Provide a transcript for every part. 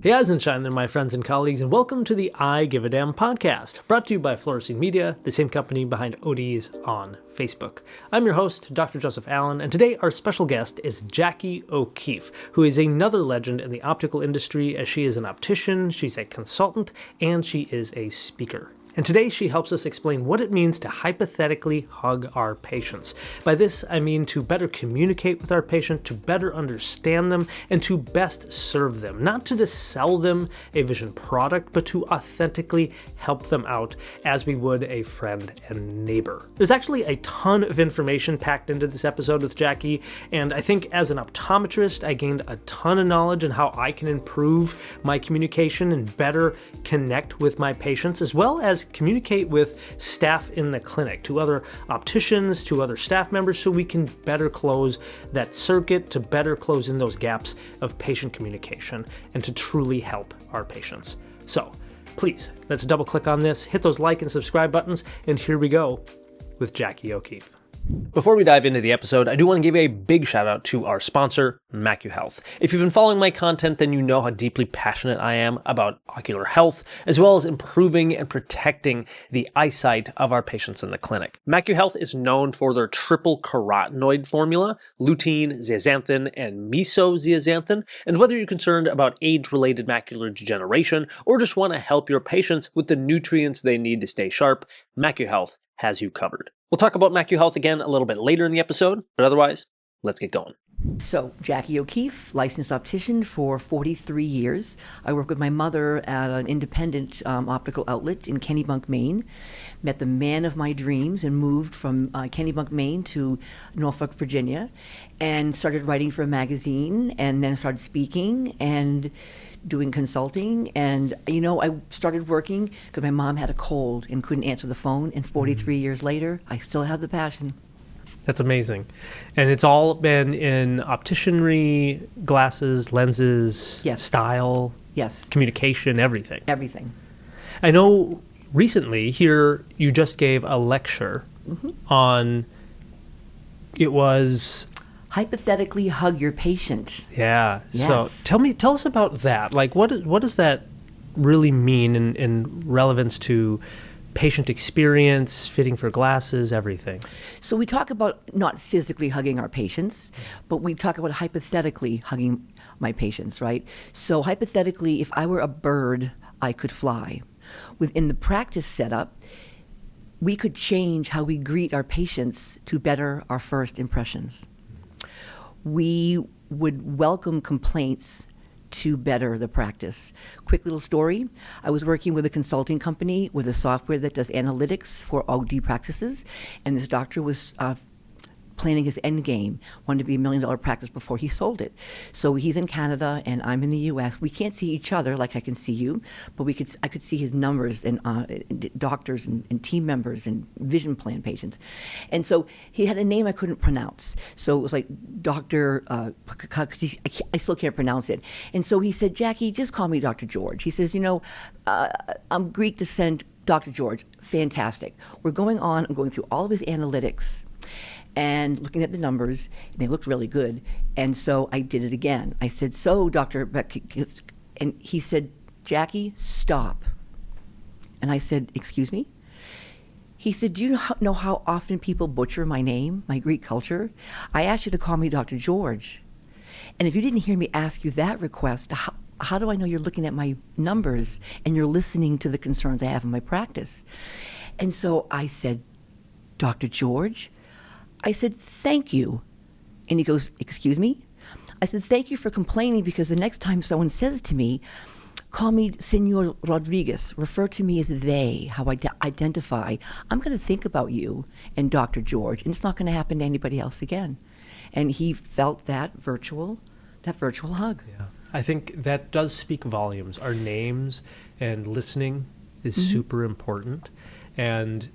Hey, eyes and shine there, my friends and colleagues, and welcome to the I Give a Damn podcast, brought to you by Fluorescene Media, the same company behind ODs on Facebook. I'm your host, Dr. Joseph Allen, and today our special guest is Jacki Okeefe, who is another legend in the optical industry as she is an optician, she's a consultant, and she is a speaker. And today she helps us explain what it means to hypothetically hug our patients. By this, I mean to better communicate with our patient, to better understand them, and to best serve them. Not to just sell them a vision product, but to authentically help them out as we would a friend and neighbor. There's actually a ton of information packed into this episode with Jacki, and I think as an optometrist, I gained a ton of knowledge on how I can improve my communication and better connect with my patients, as well as communicate with staff in the clinic, to other opticians, to other staff members, so we can better close that circuit, to better close in those gaps of patient communication, and to truly help our patients. So please, let's double click on this, hit those like and subscribe buttons, and here we go with Jacki Okeefe. Before we dive into the episode, I do want to give a big shout out to our sponsor, MacuHealth. If you've been following my content, then you know how deeply passionate I am about ocular health, as well as improving and protecting the eyesight of our patients in the clinic. MacuHealth is known for their triple carotenoid formula, lutein, zeaxanthin, and mesozeaxanthin. And whether you're concerned about age-related macular degeneration or just want to help your patients with the nutrients they need to stay sharp, MacuHealth has you covered. We'll talk about MacuHealth again a little bit later in the episode, but otherwise, let's get going. So, Jacki Okeefe, licensed optician for 43 years. I work with my mother at an independent optical outlet in Kennebunk, Maine. Met the man of my dreams and moved from Kennebunk, Maine to Norfolk, Virginia, and started writing for a magazine, and then started speaking and doing consulting. And, I started working because my mom had a cold and couldn't answer the phone. And 43 years later, I still have the passion. That's amazing. And it's all been in opticianry, glasses, lenses, Yes. style, Yes. communication, everything. Everything. I know recently here you just gave a lecture on, it was... Hypothetically hug your patient. Yeah. Yes. So tell us about that. Like, what does that really mean in relevance to patient experience, fitting for glasses, everything? So we talk about not physically hugging our patients, but we talk about hypothetically hugging my patients, right? So hypothetically, if I were a bird, I could fly. Within the practice setup, we could change how we greet our patients to better our first impressions. We would welcome complaints to better the practice. Quick little story. I was working with a consulting company with a software that does analytics for OD practices, and this doctor was planning his end game, wanted to be $1 million practice before he sold it. So he's in Canada and I'm in the US. We can't see each other like I can see you, but I could see his numbers and doctors and team members and vision plan patients. And so he had a name I couldn't pronounce. So it was like Dr. I still can't pronounce it. And so he said, Jacki, just call me Dr. George. He says, I'm Greek descent, Dr. George. Fantastic. I'm going through all of his analytics and looking at the numbers, and they looked really good. And so I did it again. I said, so, Dr. Beck, and he said, Jacki, stop. And I said, excuse me? He said, do you know how often people butcher my name, my Greek culture? I asked you to call me Dr. George. And if you didn't hear me ask you that request, how do I know you're looking at my numbers and you're listening to the concerns I have in my practice? And so I said, Dr. George? I said, thank you. And he goes, excuse me? I said, thank you for complaining, because the next time someone says to me, call me Senor Rodriguez, refer to me as they, how I identify. I'm going to think about you and Dr. George, and it's not going to happen to anybody else again. And he felt that virtual hug. Yeah. I think that does speak volumes. Our names and listening is super important. And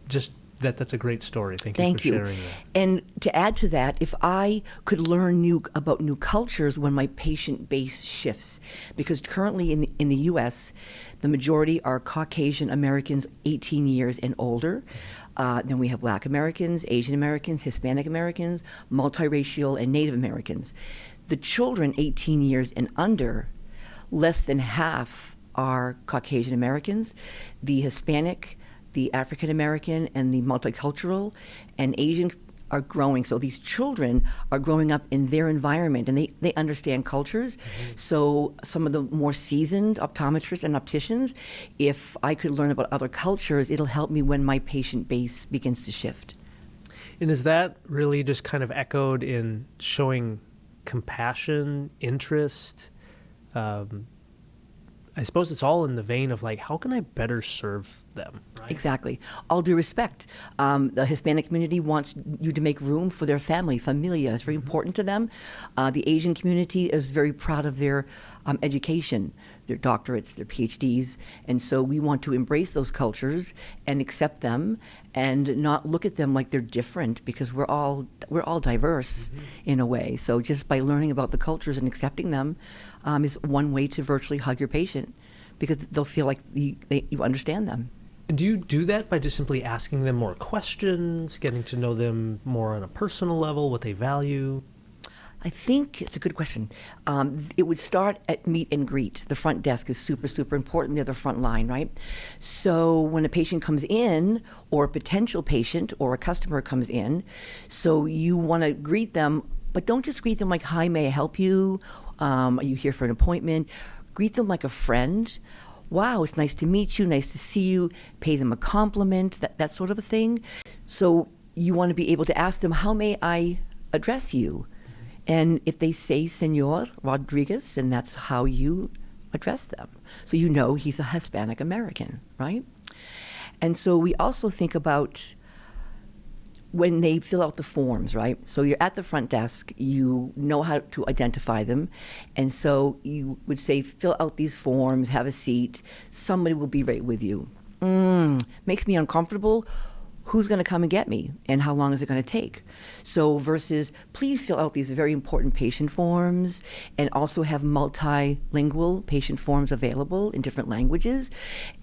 just that's a great story. Thank you for sharing that. And to add to that, if I could learn about new cultures when my patient base shifts, because currently in the U.S., the majority are Caucasian Americans 18 years and older. Then we have Black Americans, Asian Americans, Hispanic Americans, multiracial, and Native Americans. The children 18 years and under less than half are Caucasian Americans. The Hispanic, the African American, and the multicultural and Asian are growing. So these children are growing up in their environment, and they understand cultures. So some of the more seasoned optometrists and opticians, if I could learn about other cultures, it'll help me when my patient base begins to shift. And is that really just kind of echoed in showing compassion, interest? I suppose it's all in the vein of like, how can I better serve them? Right? Exactly. All due respect. The Hispanic community wants you to make room for their family, familia. It's very important to them. The Asian community is very proud of their education, their doctorates, their PhDs. And so we want to embrace those cultures and accept them and not look at them like they're different, because we're all diverse in a way. So just by learning about the cultures and accepting them is one way to virtually hug your patient, because they'll feel like you understand them. Do you do that by just simply asking them more questions, getting to know them more on a personal level, what they value? I think it's a good question. It would start at meet and greet. The front desk is super, super important. They're the front line, right? So when a patient comes in, or a potential patient or a customer comes in, so you want to greet them, but don't just greet them like, "Hi, may I help you? Are you here for an appointment?" Greet them like a friend. "Wow, it's nice to meet you, nice to see you." Pay them a compliment, that sort of a thing. So you want to be able to ask them, "How may I address you?" And if they say Senor Rodriguez, then that's how you address them. So you know he's a Hispanic American, right? And so we also think about when they fill out the forms, right? So you're at the front desk, you know how to identify them. And so you would say, fill out these forms, have a seat. Somebody will be right with you. Makes me uncomfortable. Who's going to come and get me, and how long is it going to take? So versus, please fill out these very important patient forms, and also have multilingual patient forms available in different languages.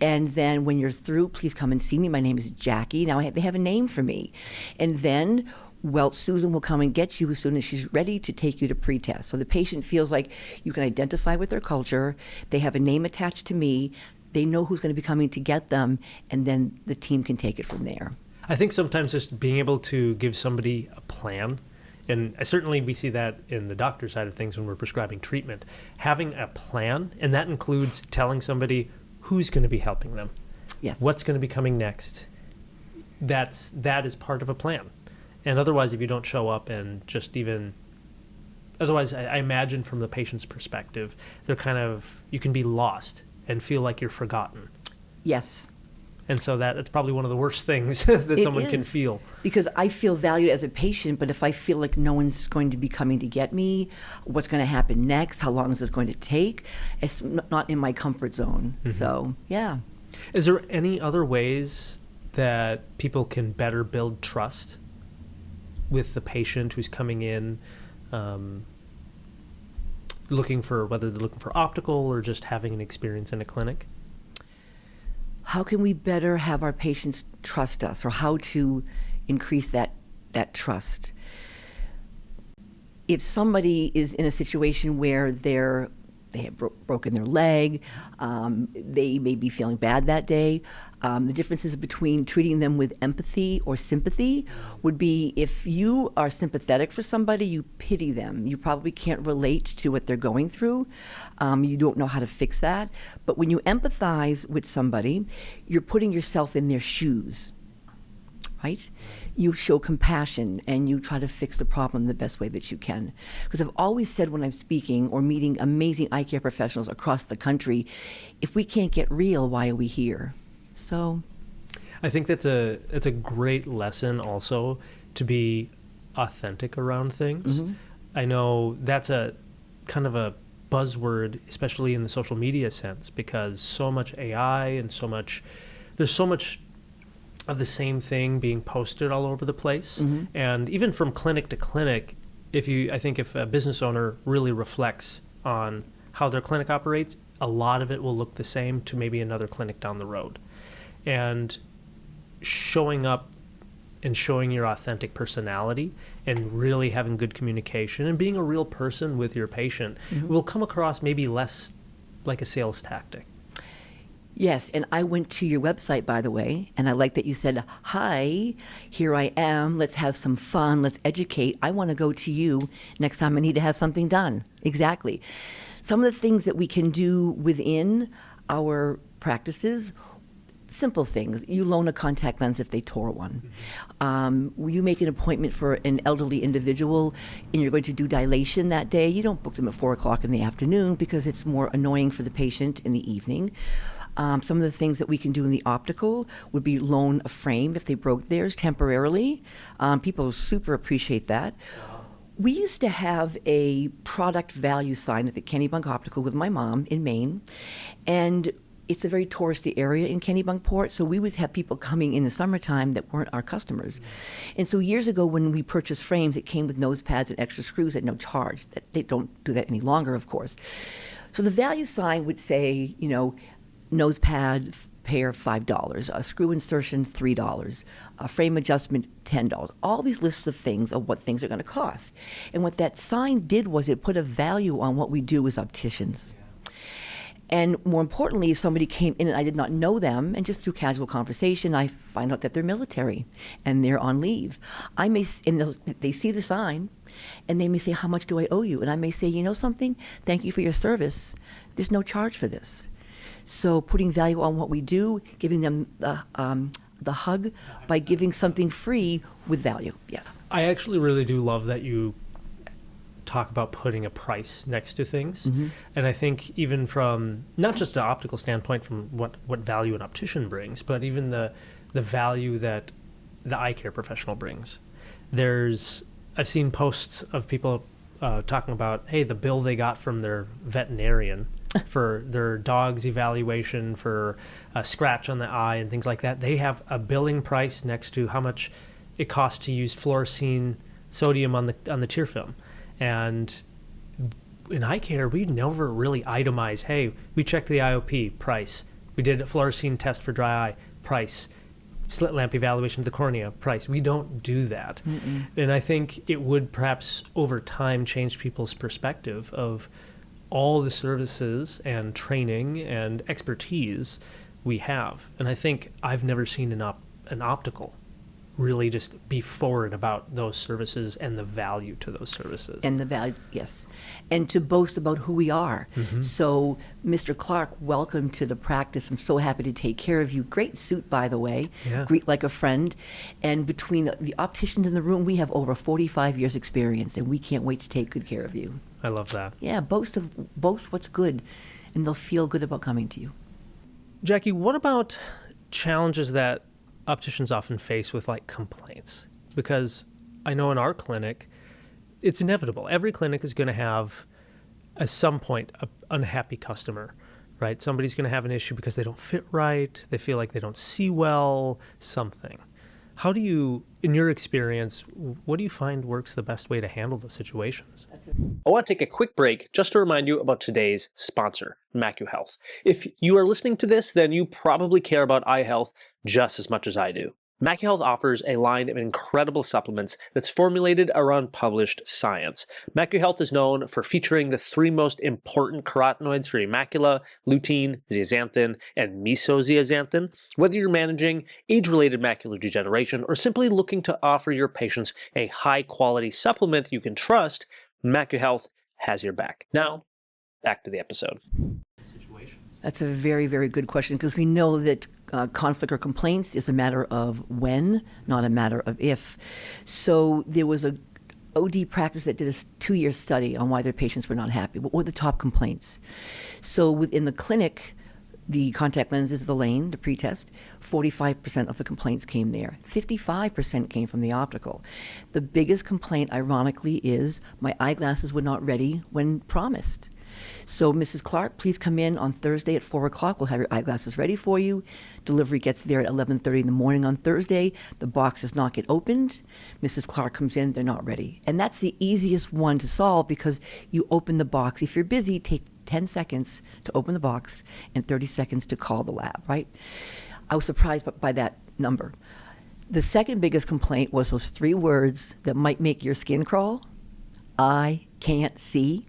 And then when you're through, please come and see me. My name is Jacki. Now they have a name for me. And then, well, Susan will come and get you as soon as she's ready to take you to pretest. So the patient feels like you can identify with their culture. They have a name attached to me. They know who's going to be coming to get them, and then the team can take it from there. I think sometimes just being able to give somebody a plan, and certainly we see that in the doctor side of things when we're prescribing treatment, having a plan, and that includes telling somebody who's going to be helping them, Yes. what's going to be coming next. That is part of a plan. And otherwise, if you don't show up and just even, otherwise I imagine from the patient's perspective, you can be lost and feel like you're forgotten. Yes. And so it's probably one of the worst things that someone can feel. Because I feel valued as a patient, but if I feel like no one's going to be coming to get me, what's going to happen next, how long is this going to take, it's not in my comfort zone. So, yeah. Is there any other ways that people can better build trust with the patient who's coming in, whether they're looking for optical or just having an experience in a clinic? How can we better have our patients trust us, or how to increase that trust? If somebody is in a situation where they have broken their leg, they may be feeling bad that day. The differences between treating them with empathy or sympathy would be, if you are sympathetic for somebody, you pity them. You probably can't relate to what they're going through. You don't know how to fix that. But when you empathize with somebody, you're putting yourself in their shoes, right? You show compassion and you try to fix the problem the best way that you can. Because I've always said when I'm speaking or meeting amazing eye care professionals across the country, if we can't get real, why are we here? So I think it's a great lesson also to be authentic around things. I know that's a kind of a buzzword, especially in the social media sense, because so much AI and there's so much of the same thing being posted all over the place. And even from clinic to clinic, I think if a business owner really reflects on how their clinic operates, a lot of it will look the same to maybe another clinic down the road. And showing up and showing your authentic personality and really having good communication and being a real person with your patient will come across maybe less like a sales tactic? Yes, and I went to your website, by the way, and I like that you said, hi, here I am, let's have some fun, let's educate. I want to go to you next time I need to have something done. Exactly. Some of the things that we can do within our practices, simple things. You loan a contact lens if they tore one. You make an appointment for an elderly individual and you're going to do dilation that day. You don't book them at 4 o'clock in the afternoon because it's more annoying for the patient in the evening. Some of the things that we can do in the optical would be loan a frame if they broke theirs temporarily. People super appreciate that. We used to have a product value sign at the Kennebunk Optical with my mom in Maine, and it's a very touristy area in Kennebunkport, so we would have people coming in the summertime that weren't our customers. And so years ago when we purchased frames, it came with nose pads and extra screws at no charge. They don't do that any longer, of course. So the value sign would say, nose pad pair $5, a screw insertion $3, a frame adjustment $10. All these lists of things of what things are going to cost. And what that sign did was it put a value on what we do as opticians. And more importantly, somebody came in and I did not know them, and just through casual conversation, I find out that they're military and they're on leave. They see the sign, and they may say, "How much do I owe you?" And I may say, "You know something? Thank you for your service. There's no charge for this." So putting value on what we do, giving them the hug by giving something free with value. Yes. I actually really do love that you talk about putting a price next to things. And I think even from not just an optical standpoint from what value an optician brings, but even the value that the eye care professional brings. I've seen posts of people talking about, hey, the bill they got from their veterinarian for their dog's evaluation for a scratch on the eye and things like that. They have a billing price next to how much it costs to use fluorescene sodium on the tear film. And in eye care, we never really itemize, hey, we checked the IOP, price. We did a fluorescene test for dry eye, price. Slit lamp evaluation of the cornea, price. We don't do that. And I think it would perhaps over time change people's perspective of all the services and training and expertise we have. And I think I've never seen an optical really just be forward about those services and the value to those services. And the value, yes. And to boast about who we are. So, Mr. Clark, welcome to the practice. I'm so happy to take care of you. Great suit, by the way. Yeah. Greet like a friend. And between the opticians in the room, we have over 45 years experience, and we can't wait to take good care of you. I love that. Yeah, boast what's good, and they'll feel good about coming to you. Jacki, what about challenges that opticians often face with like complaints? Because I know in our clinic, it's inevitable. Every clinic is going to have, at some point, an unhappy customer, right? Somebody's going to have an issue because they don't fit right. They feel like they don't see well, something. How do you, in your experience, what do you find works the best way to handle those situations? I want to take a quick break just to remind you about today's sponsor, MacuHealth. If you are listening to this, then you probably care about eye health just as much as I do. MacuHealth offers a line of incredible supplements that's formulated around published science. MacuHealth is known for featuring the 3 most important carotenoids for your macula: lutein, zeaxanthin, and mesozeaxanthin. Whether you're managing age-related macular degeneration or simply looking to offer your patients a high-quality supplement you can trust, MacuHealth has your back. Now, back to the episode. That's a very, very good question, because we know that conflict or complaints is a matter of when, not a matter of if. So there was a OD practice that did a 2-year study on why their patients were not happy. What were the top complaints? So within the clinic, the contact lenses, the lane, the pretest, 45% of the complaints came there. 55% came from the optical. The biggest complaint, ironically, is my eyeglasses were not ready when promised. So, Mrs. Clark, please come in on Thursday at 4 o'clock. We'll have your eyeglasses ready for you. Delivery gets there at 11:30 in the morning on Thursday. The box does not get opened. Mrs. Clark comes in, they're not ready. And that's the easiest one to solve, because you open the box. If you're busy, take 10 seconds to open the box and 30 seconds to call the lab, right? I was surprised by that number. The second biggest complaint was those 3 words that might make your skin crawl. I can't see.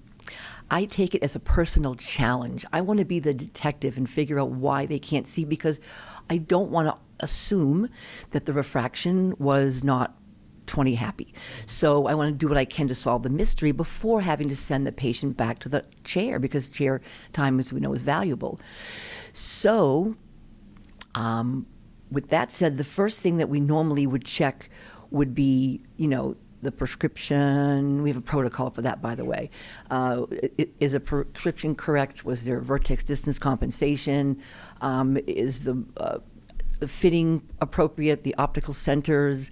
I take it as a personal challenge. I want to be the detective and figure out why they can't see, because I don't want to assume that the refraction was not 20 happy. So I want to do what I can to solve the mystery before having to send the patient back to the chair, because chair time, as we know, is valuable. So with that said, the first thing that we normally would check would be, the prescription. We have a protocol for that, by the way. Is a prescription correct? Was there vertex distance compensation? Is the fitting appropriate? The optical centers?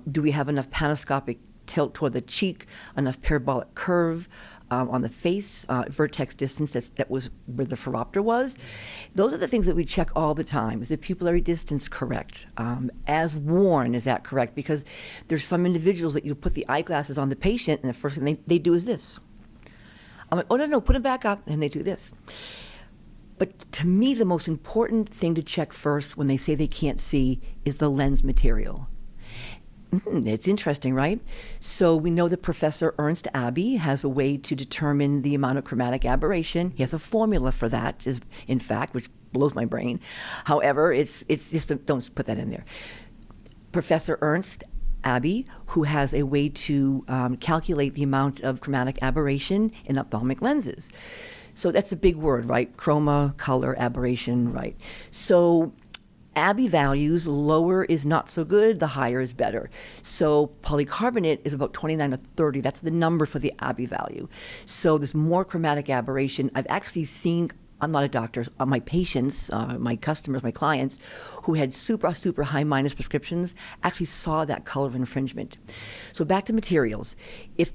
Do we have enough panoscopic tilt toward the cheek? Enough parabolic curve on the face? Vertex distance, that was where the phoropter was. Those are the things that we check all the time. Is the pupillary distance correct? As worn, is that correct? Because there's some individuals that you put the eyeglasses on the patient, and the first thing they do is this. I'm like, oh, no, put them back up, and they do this. But to me, the most important thing to check first when they say they can't see is the lens material. It's interesting, right? So we know that Professor Ernst Abbey has a way to determine the amount of chromatic aberration. He has a formula for that, in fact, which blows my brain. However, it's just, don't put that in there. Professor Ernst Abbey, who has a way to calculate the amount of chromatic aberration in ophthalmic lenses. So that's a big word, right? Chroma, color, aberration, right? So Abbey values, lower is not so good, the higher is better. So polycarbonate is about 29 or 30. That's the number for the Abbey value. So there's more chromatic aberration. I've actually seen, I'm not a doctor, my patients, my customers, my clients, who had super, super high minus prescriptions actually saw that color of infringement. So back to materials. If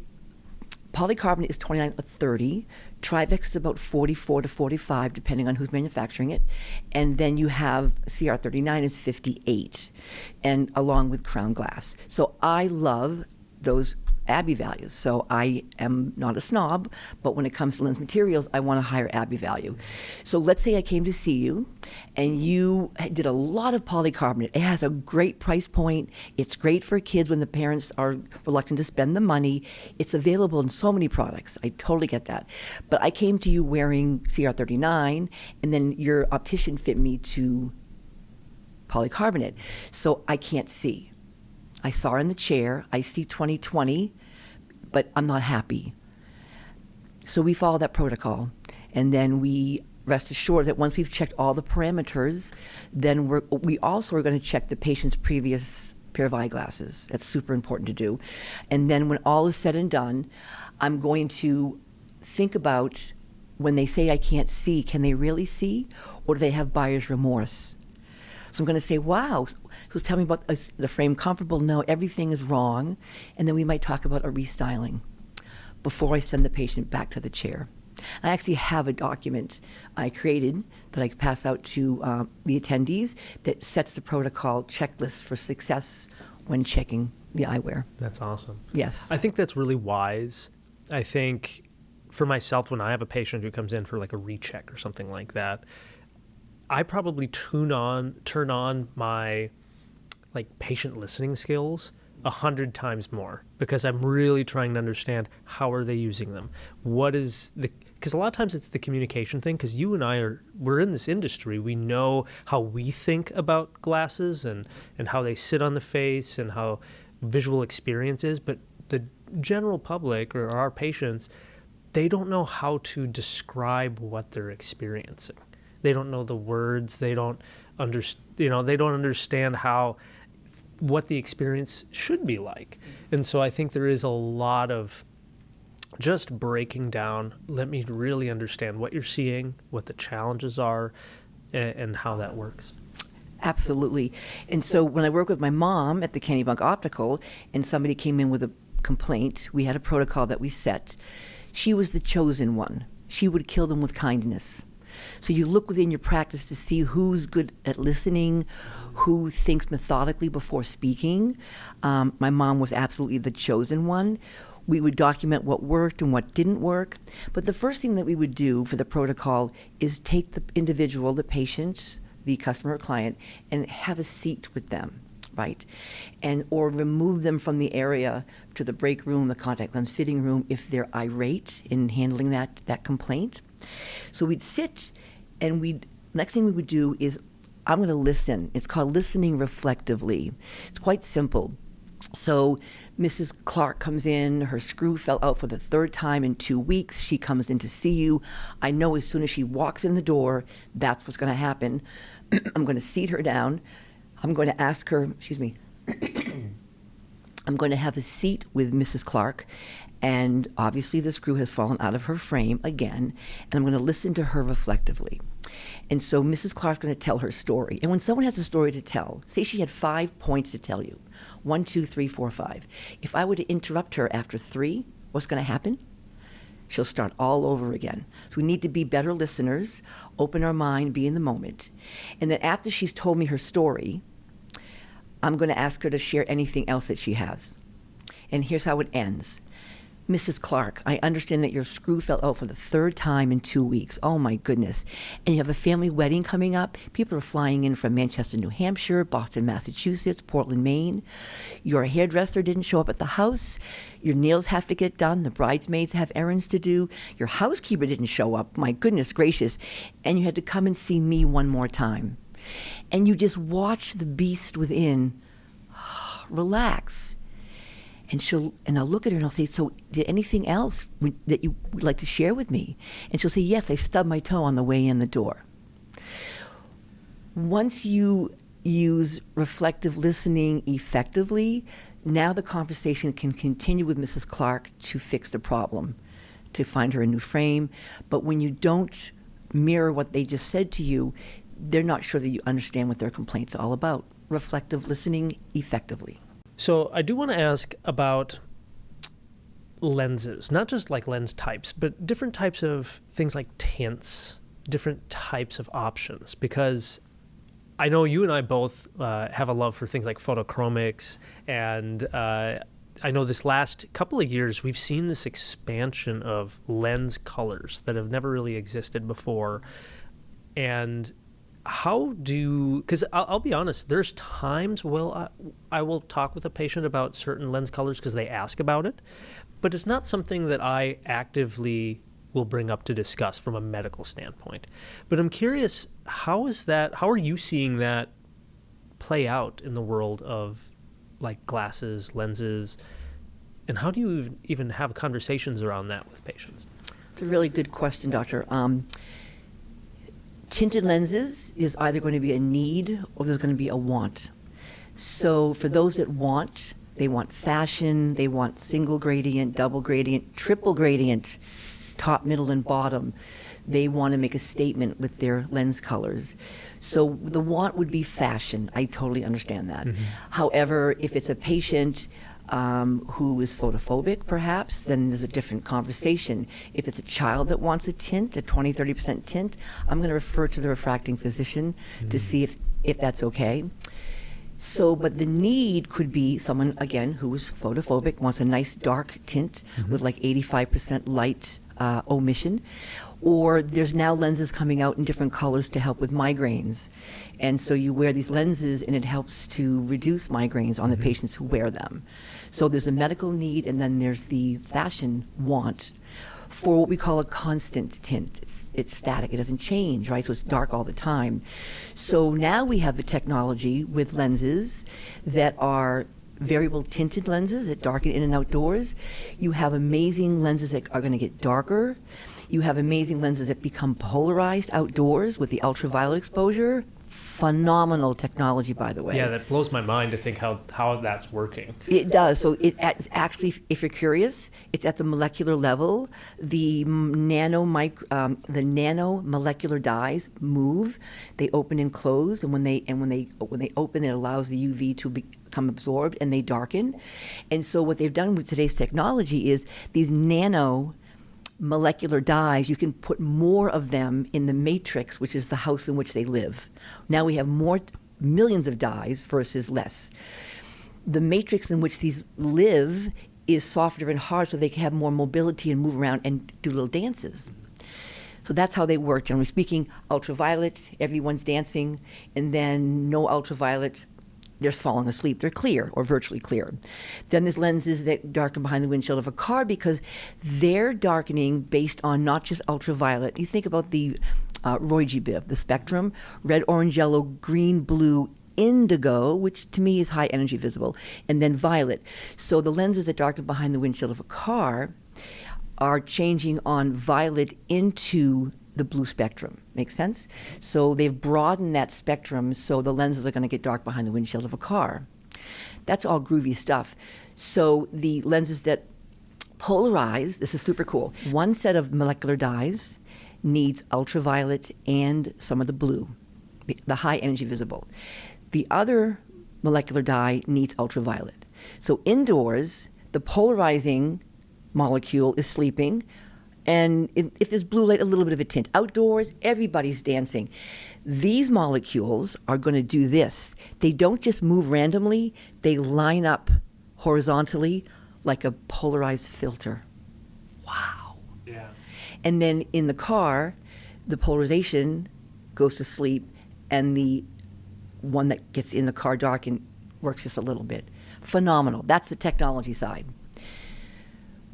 polycarbonate is 29 or 30, Trivex is about 44 to 45, depending on who's manufacturing it. And then you have CR39 is 58, and along with crown glass. So I love those Abbey values. So I am not a snob, but when it comes to lens materials, I want a higher Abbey value. So let's say I came to see you, and you did a lot of polycarbonate. It has a great price point. It's great for kids when the parents are reluctant to spend the money. It's available in so many products. I totally get that. But I came to you wearing CR39, and then your optician fit me to polycarbonate. So I can't see. I saw her in the chair. I see 20/20, but I'm not happy. So we follow that protocol, and then we rest assured that once we've checked all the parameters, then we also are going to check the patient's previous pair of eyeglasses. That's super important to do. And then when all is said and done, I'm going to think about, when they say I can't see, can they really see, or do they have buyer's remorse? So I'm going to say, wow, so tell me about the frame comfortable? No, everything is wrong. And then we might talk about a restyling before I send the patient back to the chair. I actually have a document I created that I can pass out to the attendees that sets the protocol checklist for success when checking the eyewear. That's awesome. Yes. I think that's really wise. I think for myself, when I have a patient who comes in for like a recheck or something like that, I probably turn on my like patient listening skills 100 times more, because I'm really trying to understand how are they using them. Because a lot of times it's the communication thing, because you and we're in this industry. We know how we think about glasses and how they sit on the face and how visual experience is, but the general public or our patients, they don't know how to describe what they're experiencing. They don't know the words. They don't understand what the experience should be like. And so I think there is a lot of just breaking down. Let me really understand what you're seeing, what the challenges are, and how that works. Absolutely. And so when I work with my mom at the Kennebunk Optical, and somebody came in with a complaint, we had a protocol that we set. She was the chosen one. She would kill them with kindness. So you look within your practice to see who's good at listening, who thinks methodically before speaking. My mom was absolutely the chosen one. We would document what worked and what didn't work. But the first thing that we would do for the protocol is take the individual, the patient, the customer or client, and have a seat with them. right? And or remove them from the area to the break room, the contact lens fitting room, if they're irate in handling that complaint. So we'd sit, and next thing we would do is, I'm going to listen. It's called listening reflectively. It's quite simple. So Mrs. Clark comes in, her screw fell out for the third time in 2 weeks. She comes in to see you. I know as soon as she walks in the door, that's what's going to happen. I'm going to seat her down. I'm going to ask her, excuse me, I'm going to have a seat with Mrs. Clark, and obviously the screw has fallen out of her frame again, and I'm going to listen to her reflectively. And so Mrs. Clark's going to tell her story. And when someone has a story to tell, say she had 5 points to tell you, 1, 2, 3, 4, 5. If I were to interrupt her after 3, what's going to happen? She'll start all over again. So we need to be better listeners, open our mind, be in the moment. And then after she's told me her story, I'm going to ask her to share anything else that she has. And here's how it ends. Mrs. Clark, I understand that your screw fell out for the third time in 2 weeks. Oh my goodness. And you have a family wedding coming up. People are flying in from Manchester, New Hampshire, Boston, Massachusetts, Portland, Maine. Your hairdresser didn't show up at the house. Your nails have to get done. The bridesmaids have errands to do. Your housekeeper didn't show up. My goodness gracious. And you had to come and see me one more time. And you just watch the beast within relax. And I'll look at her and I'll say, so did anything else that you would like to share with me? And she'll say, yes, I stubbed my toe on the way in the door. Once you use reflective listening effectively, now the conversation can continue with Mrs. Clark to fix the problem, to find her a new frame. But when you don't mirror what they just said to you, they're not sure that you understand what their complaint's all about. Reflective listening effectively. So I do want to ask about lenses, not just like lens types, but different types of things like tints, different types of options, because I know you and I both have a love for things like photochromics, and I know this last couple of years we've seen this expansion of lens colors that have never really existed before. And because I'll be honest, there's times, I will talk with a patient about certain lens colors because they ask about it, but it's not something that I actively will bring up to discuss from a medical standpoint. But I'm curious, how are you seeing that play out in the world of like glasses, lenses, and how do you even have conversations around that with patients? It's a really good question, Doctor. Tinted lenses is either going to be a need or there's going to be a want. So for those that want, they want fashion, they want single gradient, double gradient, triple gradient, top, middle, and bottom. They want to make a statement with their lens colors. So the want would be fashion. I totally understand that. Mm-hmm. However, if it's a patient who is photophobic, perhaps, then there's a different conversation. If it's a child that wants a tint, a 20, 30% tint, I'm going to refer to the refracting physician to see if that's okay. So, but the need could be someone, again, who is photophobic, wants a nice dark tint with like 85% light omission. Or there's now lenses coming out in different colors to help with migraines. And so you wear these lenses and it helps to reduce migraines on the patients who wear them. So there's a medical need, and then there's the fashion want for what we call a constant tint. It's static, it doesn't change, right? So it's dark all the time. So now we have the technology with lenses that are variable tinted lenses that darken in and outdoors. You have amazing lenses that are going to get darker. You have amazing lenses that become polarized outdoors with the ultraviolet exposure. Phenomenal technology, by the way. Yeah, that blows my mind to think how that's working. It does. So it's actually, if you're curious, it's at the molecular level. The nanomolecular dyes move. They open and close, and when they open, it allows the UV to become absorbed, and they darken. And so what they've done with today's technology is these molecular dyes, you can put more of them in the matrix, which is the house in which they live. Now we have millions of dyes versus less. The matrix in which these live is softer and hard, so they can have more mobility and move around and do little dances. So that's how they work. Generally speaking, ultraviolet, everyone's dancing, and then no ultraviolet, they're falling asleep. They're clear or virtually clear. Then there's lenses that darken behind the windshield of a car because they're darkening based on not just ultraviolet. You think about the Roy-G-Biv, the spectrum, red, orange, yellow, green, blue, indigo, which to me is high energy visible, and then violet. So the lenses that darken behind the windshield of a car are changing on violet into the blue spectrum. Make sense? So they've broadened that spectrum so the lenses are going to get dark behind the windshield of a car. That's all groovy stuff. So the lenses that polarize, this is super cool. One set of molecular dyes needs ultraviolet and some of the blue, the high energy visible. The other molecular dye needs ultraviolet. So indoors, the polarizing molecule is sleeping, and if there's blue light, a little bit of a tint. Outdoors, everybody's dancing. These molecules are going to do this. They don't just move randomly, they line up horizontally like a polarized filter. Wow. Yeah. And then in the car, the polarization goes to sleep, and the one that gets in the car dark and works just a little bit. Phenomenal. That's the technology side.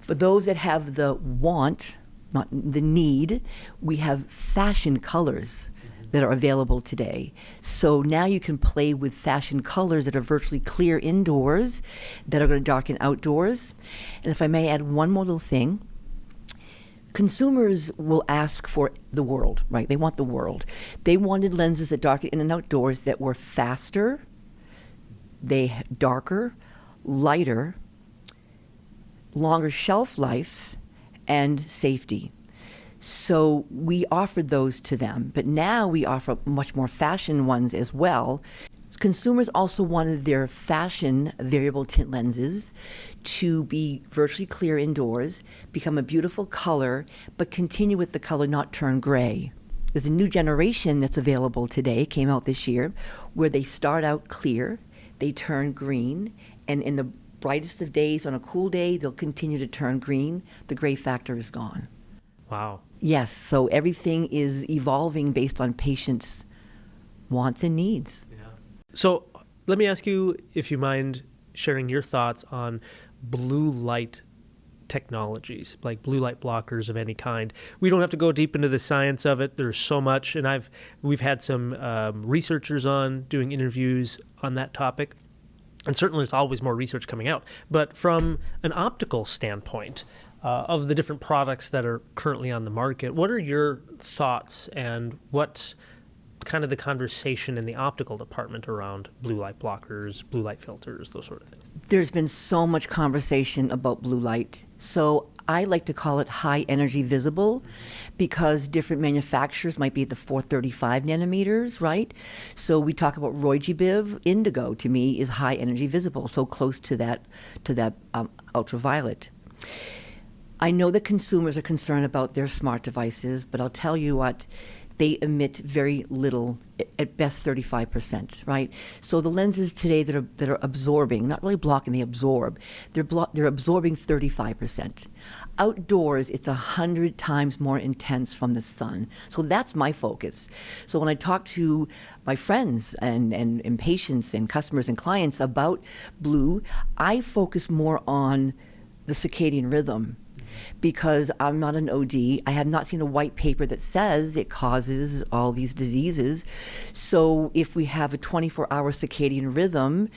For those that have the want, not the need, we have fashion colors that are available today. So now you can play with fashion colors that are virtually clear indoors, that are going to darken outdoors. And if I may add one more little thing, consumers will ask for the world, right? They want the world. They wanted lenses that darken in and outdoors that were faster, darker, lighter, longer shelf life, and safety. So we offered those to them, but now we offer much more fashion ones as well. Consumers also wanted their fashion variable tint lenses to be virtually clear indoors, become a beautiful color, but continue with the color, not turn gray. There's a new generation that's available today, came out this year, where they start out clear, they turn green, and in the brightest of days, on a cool day, they'll continue to turn green. The gray factor is gone. Wow. Yes, so everything is evolving based on patients' wants and needs. Yeah. So let me ask you if you mind sharing your thoughts on blue light technologies, like blue light blockers of any kind. We don't have to go deep into the science of it. There's so much, and we've had some researchers on doing interviews on that topic. And certainly there's always more research coming out. But from an optical standpoint, of the different products that are currently on the market, what are your thoughts and what kind of the conversation in the optical department around blue light blockers, blue light filters, those sort of things? There's been so much conversation about blue light. So I like to call it high energy visible because different manufacturers might be at the 435 nanometers, right? So we talk about Roy-G-Biv. Indigo, to me, is high energy visible, so close to that ultraviolet. I know that consumers are concerned about their smart devices, but I'll tell you what, they emit very little, at best 35%, right? So the lenses today that are absorbing, not really blocking, they absorb, they're absorbing 35%. Outdoors, it's 100 times more intense from the sun. So that's my focus. So when I talk to my friends and patients and customers and clients about blue, I focus more on the circadian rhythm. Because I'm not an OD. I have not seen a white paper that says it causes all these diseases. So if we have a 24-hour circadian rhythm,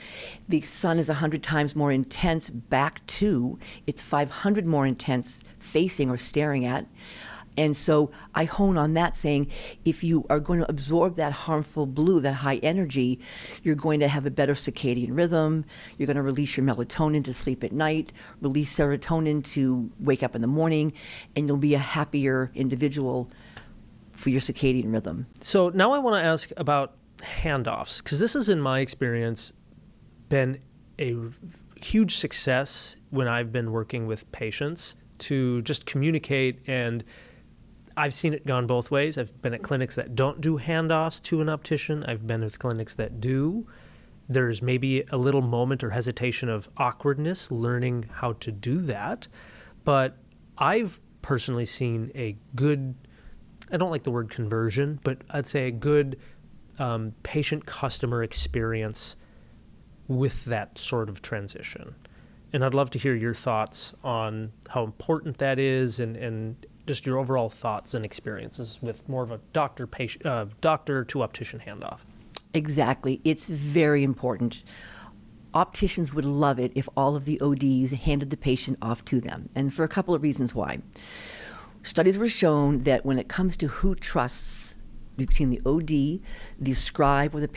the sun is 100 times more intense back to, it's 500 more intense facing or staring at. And so I hone on that, saying if you are going to absorb that harmful blue, that high energy, you're going to have a better circadian rhythm. You're going to release your melatonin to sleep at night, release serotonin to wake up in the morning, and you'll be a happier individual for your circadian rhythm. So now I want to ask about handoffs, because this has, in my experience, been a huge success when I've been working with patients to just communicate, and I've seen it gone both ways. I've been at clinics that don't do handoffs to an optician. I've been with clinics that do. There's maybe a little moment or hesitation of awkwardness learning how to do that. But I've personally seen a good, I don't like the word conversion, but I'd say a good patient-customer experience with that sort of transition. And I'd love to hear your thoughts on how important that is and just your overall thoughts and experiences with more of a doctor to optician handoff. Exactly. It's very important. Opticians would love it if all of the ODs handed the patient off to them, and for a couple of reasons why. Studies were shown that when it comes to who trusts between the OD, the scribe or the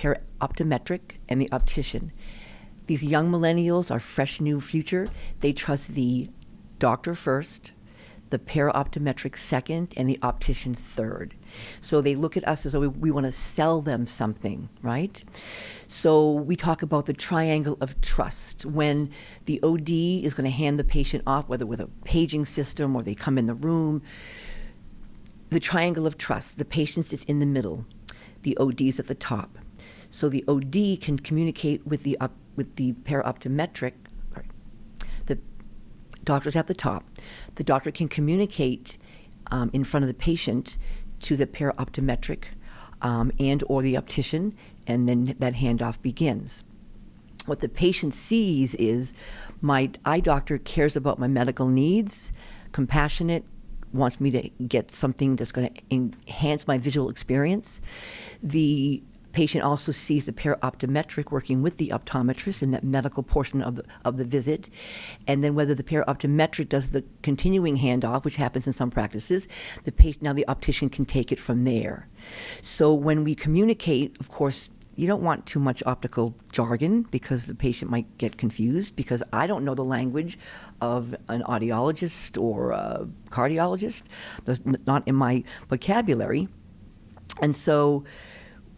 optometric, and the optician, these young millennials, our fresh new future, they trust the doctor first, the optometric second, and the optician third. So they look at us as though we want to sell them something, right? So we talk about the triangle of trust. When the OD is going to hand the patient off, whether with a paging system or they come in the room, the triangle of trust, the patient is in the middle, the OD is at the top. So the OD can communicate with the optometric. The doctor's at the top. The doctor can communicate in front of the patient to the optometric and or the optician, and then that handoff begins. What the patient sees is my eye doctor cares about my medical needs, compassionate, wants me to get something that's going to enhance my visual experience. The patient also sees the optometric working with the optometrist in that medical portion of the visit, and then whether the optometric does the continuing handoff, which happens in some practices, now the optician can take it from there. So when we communicate, of course, you don't want too much optical jargon because the patient might get confused, because I don't know the language of an audiologist or a cardiologist. That's not in my vocabulary. And so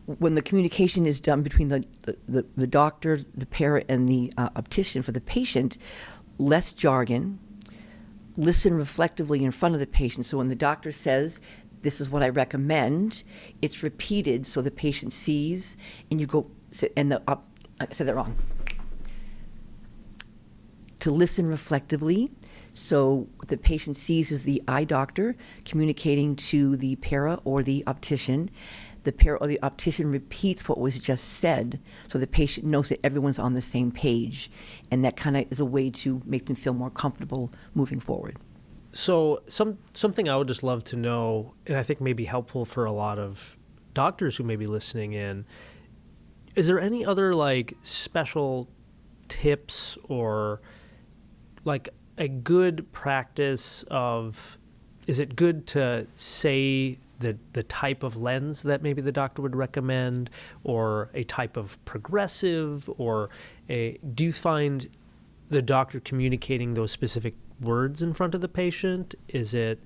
when the communication is done between the doctor, the para, and the optician for the patient, less jargon, listen reflectively in front of the patient. So when the doctor says, "This is what I recommend," it's repeated so the patient sees, and you go, I said that wrong. To listen reflectively, so what the patient sees is the eye doctor communicating to the para or the optician. The para or the optician repeats what was just said, so the patient knows that everyone's on the same page, and that kind of is a way to make them feel more comfortable moving forward. So something I would just love to know, and I think may be helpful for a lot of doctors who may be listening in, is there any other like special tips or like a good practice of, is it good to say the type of lens that maybe the doctor would recommend, or a type of progressive, or do you find the doctor communicating those specific words in front of the patient? Is it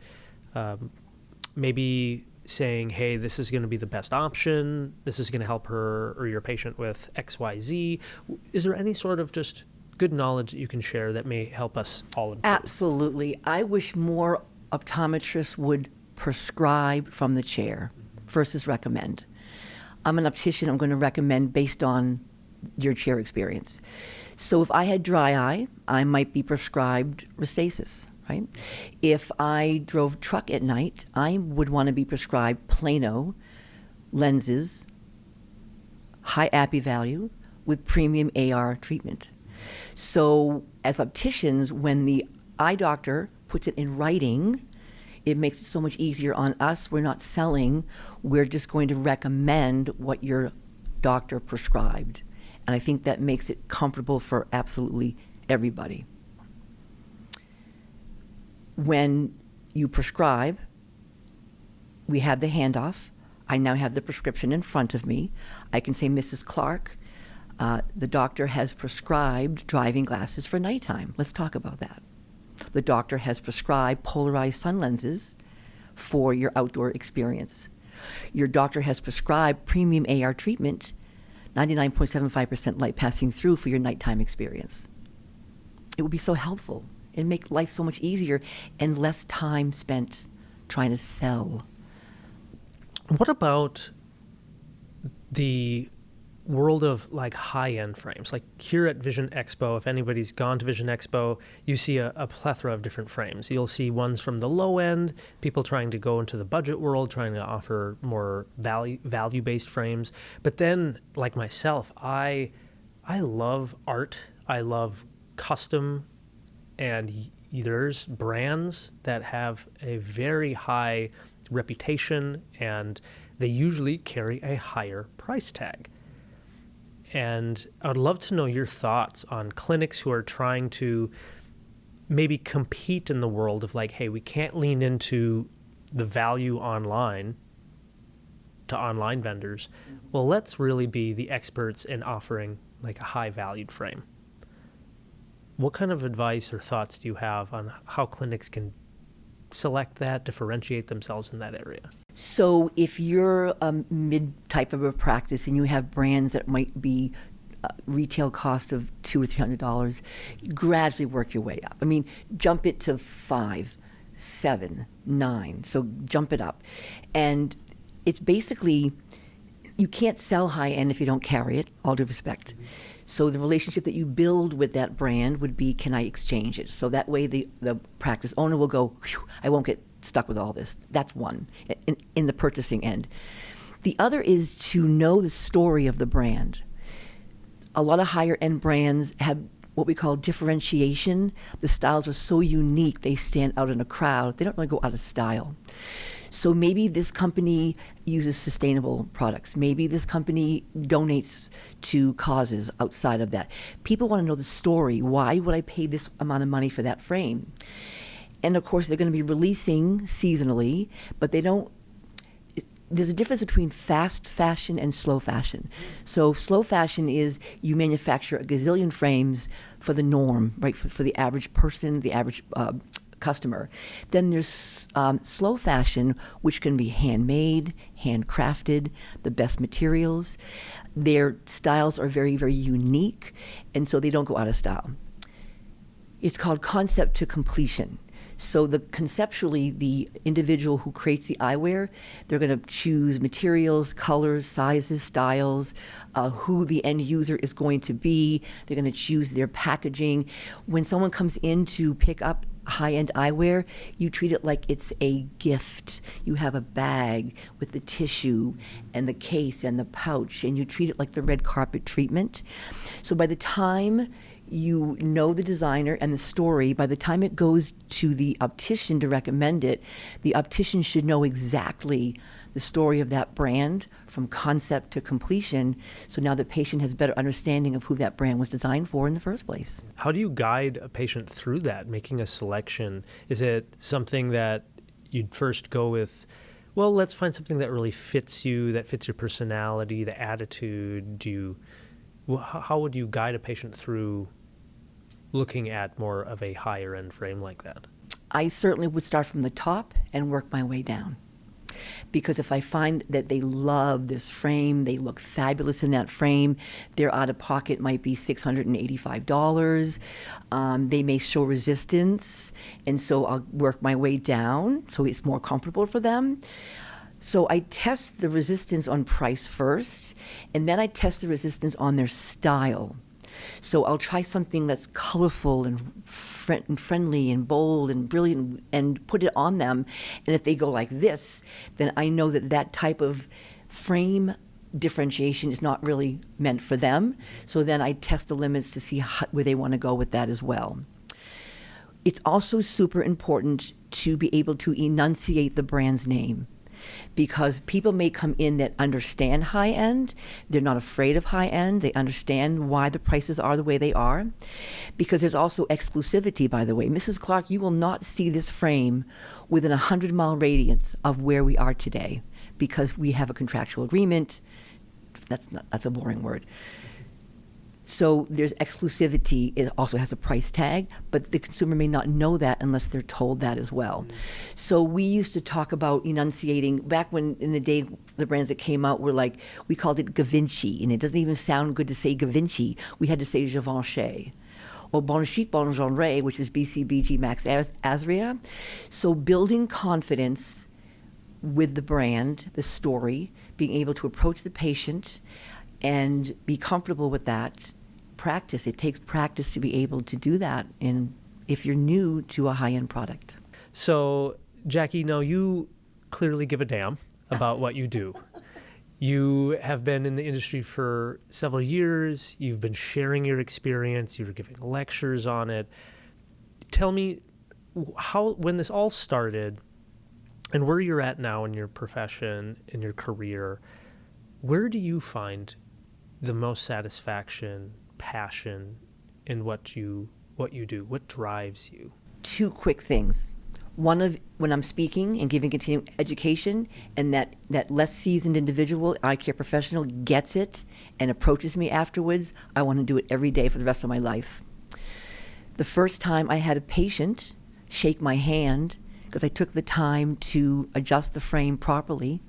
maybe saying, hey, this is going to be the best option, this is going to help her or your patient with XYZ? Is there any sort of just good knowledge that you can share that may help us all improve? Absolutely. I wish more optometrists would prescribe from the chair versus recommend. I'm an optician. I'm going to recommend based on your chair experience. So if I had dry eye, I might be prescribed Restasis, right? If I drove truck at night, I would want to be prescribed Plano lenses, high API value with premium AR treatment. So as opticians, when the eye doctor puts it in writing, it makes it so much easier on us. We're not selling. We're just going to recommend what your doctor prescribed. And I think that makes it comfortable for absolutely everybody. When you prescribe, we have the handoff. I now have the prescription in front of me. I can say, Mrs. Clark, the doctor has prescribed driving glasses for nighttime. Let's talk about that. The doctor has prescribed polarized sun lenses for your outdoor experience. Your doctor has prescribed premium AR treatment, 99.75% light passing through for your nighttime experience. It would be so helpful and make life so much easier and less time spent trying to sell. What about the world of like high-end frames? Like here at Vision Expo, if anybody's gone to Vision Expo, you see a plethora of different frames. You'll see ones from the low end, people trying to go into the budget world, trying to offer more value-based frames. But then, like myself, I I love art. I love custom, and there's brands that have a very high reputation, and they usually carry a higher price tag. And I would love to know your thoughts on clinics who are trying to maybe compete in the world of like, hey, we can't lean into the value online to online vendors. Well, let's really be the experts in offering like a high valued frame. What kind of advice or thoughts do you have on how clinics can select that, differentiate themselves in that area? So if you're a mid type of a practice and you have brands that might be retail cost of $200 or $300, gradually work your way up. I mean, jump it to $5, $7, $9. So jump it up. And it's basically, you can't sell high end if you don't carry it, all due respect. So the relationship that you build with that brand would be, can I exchange it? So that way the practice owner will go, I won't get stuck with all this. That's one, in the purchasing end. The other is to know the story of the brand. A lot of higher end brands have what we call differentiation. The styles are so unique, they stand out in a crowd. They don't really go out of style. So maybe this company uses sustainable products. Maybe this company donates to causes outside of that. People want to know the story. Why would I pay this amount of money for that frame? And of course, they're going to be releasing seasonally, but they don't. There's a difference between fast fashion and slow fashion. So slow fashion is you manufacture a gazillion frames for the norm, right, for the average person, the average customer. Then there's slow fashion, which can be handmade, handcrafted, the best materials. Their styles are very, very unique, and so they don't go out of style. It's called concept to completion. So conceptually, the individual who creates the eyewear, they're going to choose materials, colors, sizes, styles, who the end user is going to be. They're going to choose their packaging. When someone comes in to pick up high-end eyewear, you treat it like it's a gift. You have a bag with the tissue and the case and the pouch, and you treat it like the red carpet treatment. So by the time you know the designer and the story, by the time it goes to the optician to recommend it, the optician should know exactly the story of that brand from concept to completion. So now the patient has better understanding of who that brand was designed for in the first place. How do you guide a patient through that, making a selection? Is it something that you'd first go with, well, let's find something that really fits you, that fits your personality, the attitude? How would you guide a patient through looking at more of a higher end frame like that? I certainly would start from the top and work my way down. Because if I find that they love this frame, they look fabulous in that frame, their out-of-pocket might be $685. They may show resistance, and so I'll work my way down so it's more comfortable for them. So I test the resistance on price first, and then I test the resistance on their style. So I'll try something that's colorful and friendly and bold and brilliant and put it on them. And if they go like this, then I know that that type of frame differentiation is not really meant for them. So then I test the limits to see where they want to go with that as well. It's also super important to be able to enunciate the brand's name, because people may come in that understand high end. They're not afraid of high end. They understand why the prices are the way they are, because there's also exclusivity, by the way. Mrs. Clark, you will not see this frame within a 100-mile radius of where we are today, because we have a contractual agreement. That's a boring word. So there's exclusivity. It also has a price tag, but the consumer may not know that unless they're told that as well. So we used to talk about enunciating, back when in the day the brands that came out were like, we called it Givenchy, and it doesn't even sound good to say Givenchy. We had to say Givenchy. Or Bon Chic, Bon Genre, which is BCBG Max Azria. So building confidence with the brand, the story, being able to approach the patient and be comfortable with that. Practice. It takes practice to be able to do that, and if you're new to a high-end product. So, Jacki, now you clearly give a damn about what you do. You have been in the industry for several years. You've been sharing your experience. You were giving lectures on it. Tell me when this all started and where you're at now in your profession, in your career, where do you find the most satisfaction, passion in what you do? What drives you? Two quick things. One of when I'm speaking and giving continuing education, and that less seasoned individual, eye care professional, gets it and approaches me afterwards, I want to do it every day for the rest of my life. The first time I had a patient shake my hand, because I took the time to adjust the frame properly,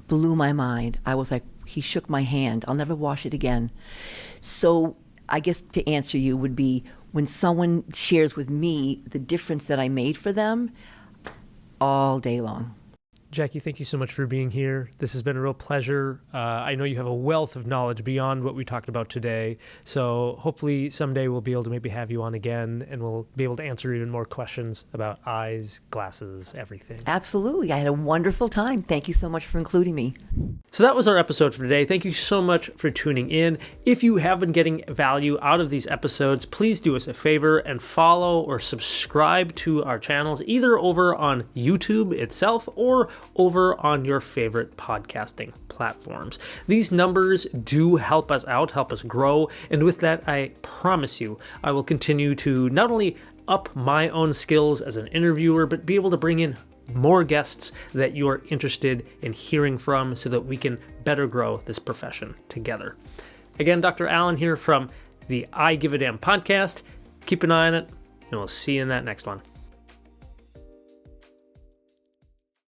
blew my mind. I was like, he shook my hand. I'll never wash it again. So I guess to answer you would be, when someone shares with me the difference that I made for them, all day long. Jacki, thank you so much for being here. This has been a real pleasure. I know you have a wealth of knowledge beyond what we talked about today. So hopefully someday we'll be able to maybe have you on again, and we'll be able to answer even more questions about eyes, glasses, everything. Absolutely. I had a wonderful time. Thank you so much for including me. So that was our episode for today. Thank you so much for tuning in. If you have been getting value out of these episodes, please do us a favor and follow or subscribe to our channels, either over on YouTube itself or over on your favorite podcasting platforms. These numbers do help us out, help us grow. And with that, I promise you, I will continue to not only up my own skills as an interviewer, but be able to bring in more guests that you are interested in hearing from so that we can better grow this profession together. Again, Dr. Allen here from the I Give a Damn podcast. Keep an eye on it, and we'll see you in that next one.